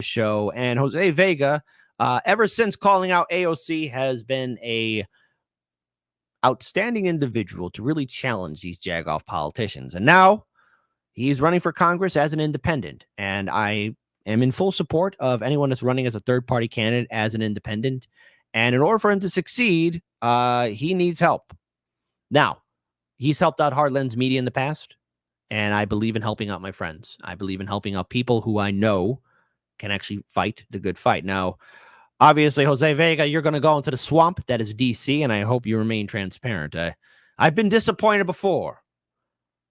show. And Jose Vega, ever since calling out AOC, has been a outstanding individual to really challenge these jagoff politicians. And now he's running for Congress as an independent. And I am in full support of anyone that's running as a third-party candidate as an independent. And in order for him to succeed, he needs help. Now, he's helped out Hard Lens Media in the past, and I believe in helping out my friends. I believe in helping out people who I know can actually fight the good fight. Now, obviously, Jose Vega, you're going to go into the swamp that is DC, and I hope you remain transparent. I've been disappointed before,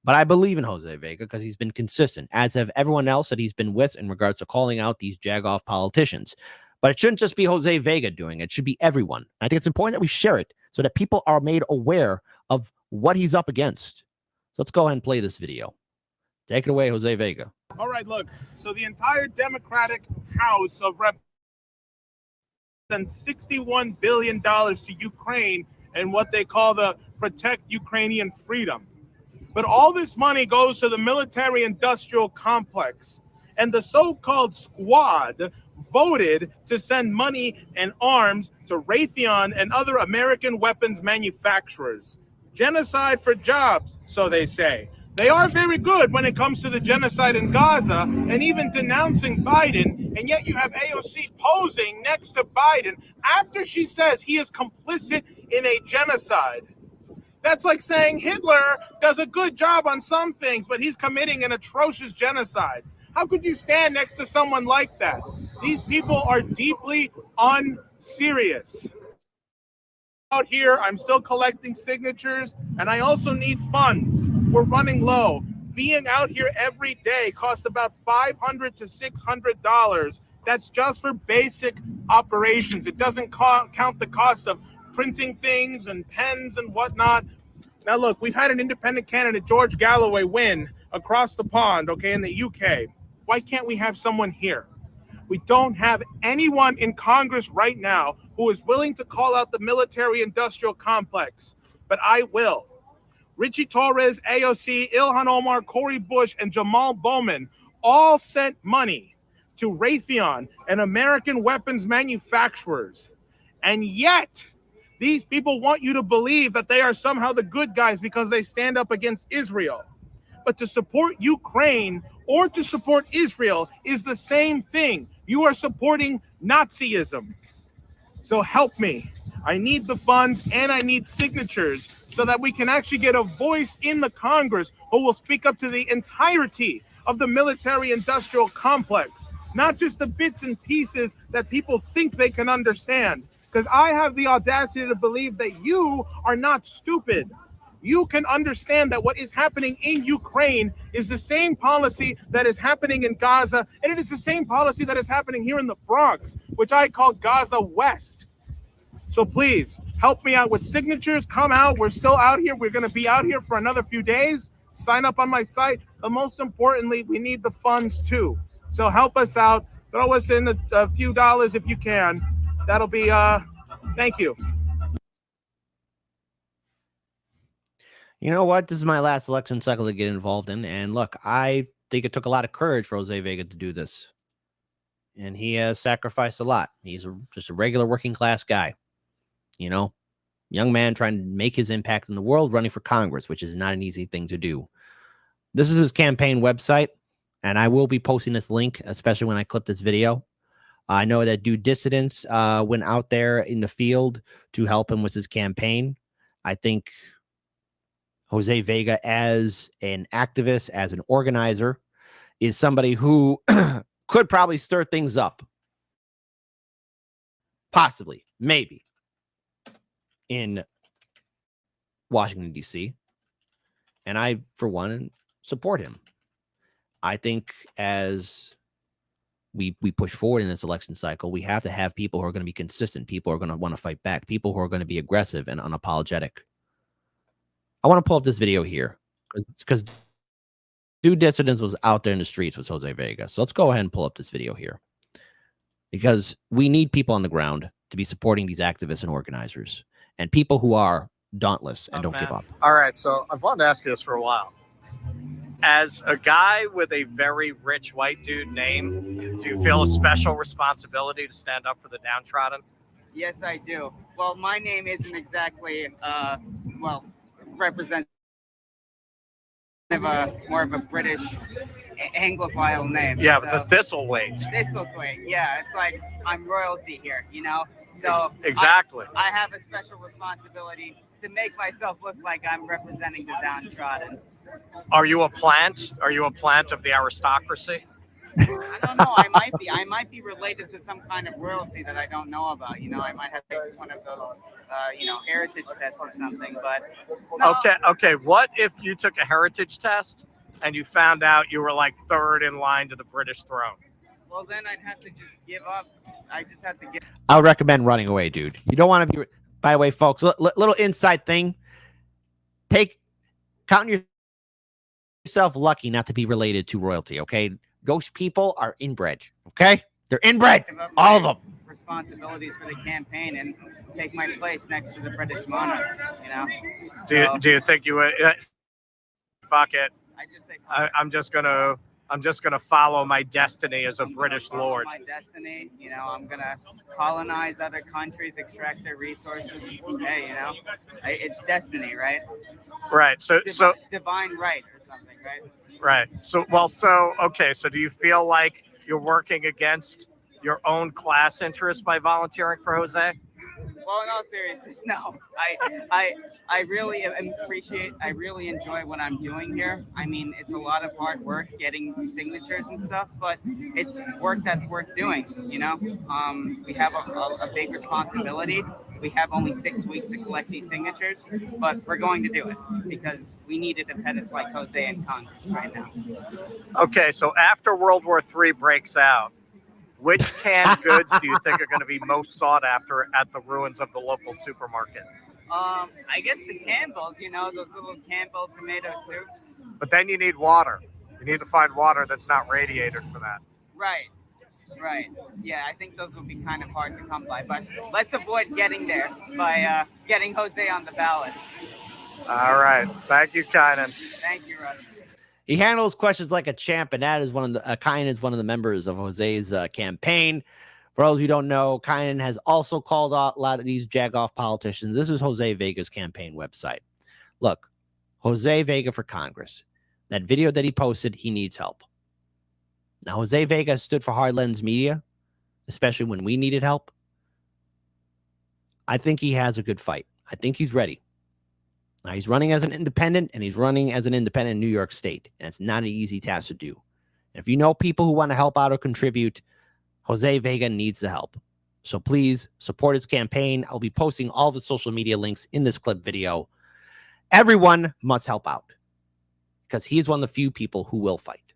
but I believe in Jose Vega because he's been consistent, as have everyone else that he's been with in regards to calling out these jagoff politicians. But it shouldn't just be Jose Vega doing it. It should be everyone. I think it's important that we share it so that people are made aware of what he's up against. So let's go ahead and play this video. Take it away, Jose Vega. All right, look. So the entire Democratic House of Representatives sent $61 billion to Ukraine and what they call the Protect Ukrainian Freedom. But all this money goes to the military-industrial complex. And the so-called squad voted to send money and arms to Raytheon and other American weapons manufacturers. Genocide for jobs, so they say. They are very good when it comes to the genocide in Gaza and even denouncing Biden, and yet you have AOC posing next to Biden after she says he is complicit in a genocide. That's like saying Hitler does a good job on some things, but he's committing an atrocious genocide. How could you stand next to someone like that? These people are deeply unserious. Out here, I'm still collecting signatures, and I also need funds. We're running low. Being out here every day costs about $500 to $600. That's just for basic operations. It doesn't count the cost of printing things and pens and whatnot. Now, look, we've had an independent candidate, George Galloway, win across the pond, okay, in the UK. Why can't we have someone here? We don't have anyone in Congress right now who is willing to call out the military-industrial complex, but I will. Richie Torres, AOC, Ilhan Omar, Cori Bush, and Jamal Bowman all sent money to Raytheon and American weapons manufacturers. And yet, these people want you to believe that they are somehow the good guys because they stand up against Israel. But to support Ukraine or to support Israel is the same thing. You are supporting Nazism. So help me. I need the funds and I need signatures so that we can actually get a voice in the Congress who will speak up to the entirety of the military-industrial complex, not just the bits and pieces that people think they can understand. Because I have the audacity to believe that you are not stupid. You can understand that what is happening in Ukraine is the same policy that is happening in Gaza, and it is the same policy that is happening here in the Bronx, which I call Gaza West. So please, help me out with signatures. Come out. We're still out here. We're going to be out here for another few days. Sign up on my site. But most importantly, we need the funds too. So help us out. Throw us in a few dollars if you can. That'll be, thank you. You know what? This is my last election cycle to get involved in. And look, I think it took a lot of courage for Jose Vega to do this. And he has sacrificed a lot. He's just a regular working class guy. You know, young man trying to make his impact in the world, running for Congress, which is not an easy thing to do. This is his campaign website. And I will be posting this link, especially when I clip this video. I know that Due Dissidents went out there in the field to help him with his campaign. I think Jose Vega, as an activist, as an organizer, is somebody who could probably stir things up. Possibly, maybe, in Washington, D.C. And I, for one, support him. I think as we push forward in this election cycle, we have to have people who are going to be consistent, people who are going to want to fight back, people who are going to be aggressive and unapologetic. I want to pull up this video here because Due Dissidents was out there in the streets with Jose Vega. So let's go ahead and pull up this video here because we need people on the ground to be supporting these activists and organizers and people who are dauntless and don't give up. All right. So I've wanted to ask you this for a while. As a guy with a very rich white dude name, do you feel a special responsibility to stand up for the downtrodden? Yes, I do. Well, my name isn't exactly, well, represents more of a British Anglophile name. Yeah, so, but the Thistlethwaite. Thistlethwaite, yeah. It's like I'm royalty here, you know? So exactly. I have a special responsibility to make myself look like I'm representing the downtrodden. Are you a plant? Are you a plant of the aristocracy? I don't know. I might be related to some kind of royalty that I don't know about. You know, I might have taken one of those, heritage tests or something. But no. Okay. What if you took a heritage test and you found out you were like third in line to the British throne? Well, then I'd have to just give up. I just have to give. I would recommend running away, dude. You don't want to be. By the way, folks, little inside thing. Count yourself lucky not to be related to royalty. Okay. Those people are inbred, okay? They're inbred, all of them. Responsibilities for the campaign and take my place next to the British monarchs, you know? Do you think you would? Fuck it. I just say I'm just gonna follow my destiny as a British lord. My destiny, you know. I'm gonna colonize other countries, extract their resources. Hey, you know, it's destiny, right? Right. So divine right or something, right? Right. So okay. So do you feel like you're working against your own class interest by volunteering for Jose? Well, in all seriousness, no. I really appreciate. I really enjoy what I'm doing here. I mean, it's a lot of hard work getting signatures and stuff, but it's work that's worth doing. You know, we have a big responsibility. We have only 6 weeks to collect these signatures, but we're going to do it because we need independents like Jose in Congress right now. Okay, so after World War III breaks out, which canned goods do you think are going to be most sought after at the ruins of the local supermarket? I guess the Campbells, you know, those little Campbell tomato soups. But then you need water. You need to find water that's not radiated for that. Right. Yeah, I think those would be kind of hard to come by, but let's avoid getting there by getting Jose on the ballot. All right. Thank you, Kynan. Thank you, Russ. He handles questions like a champ, and that is Kynan is one of the members of Jose's campaign. For those who don't know, Kynan has also called out a lot of these jagoff politicians. This is Jose Vega's campaign website. Look, Jose Vega for Congress. That video that he posted, he needs help. Now, Jose Vega stood for Hard Lens Media, especially when we needed help. I think he has a good fight. I think he's ready. Now, he's running as an independent, and he's running as an independent in New York State, and it's not an easy task to do. And if you know people who want to help out or contribute, Jose Vega needs the help. So please support his campaign. I'll be posting all the social media links in this clip video. Everyone must help out because he is one of the few people who will fight.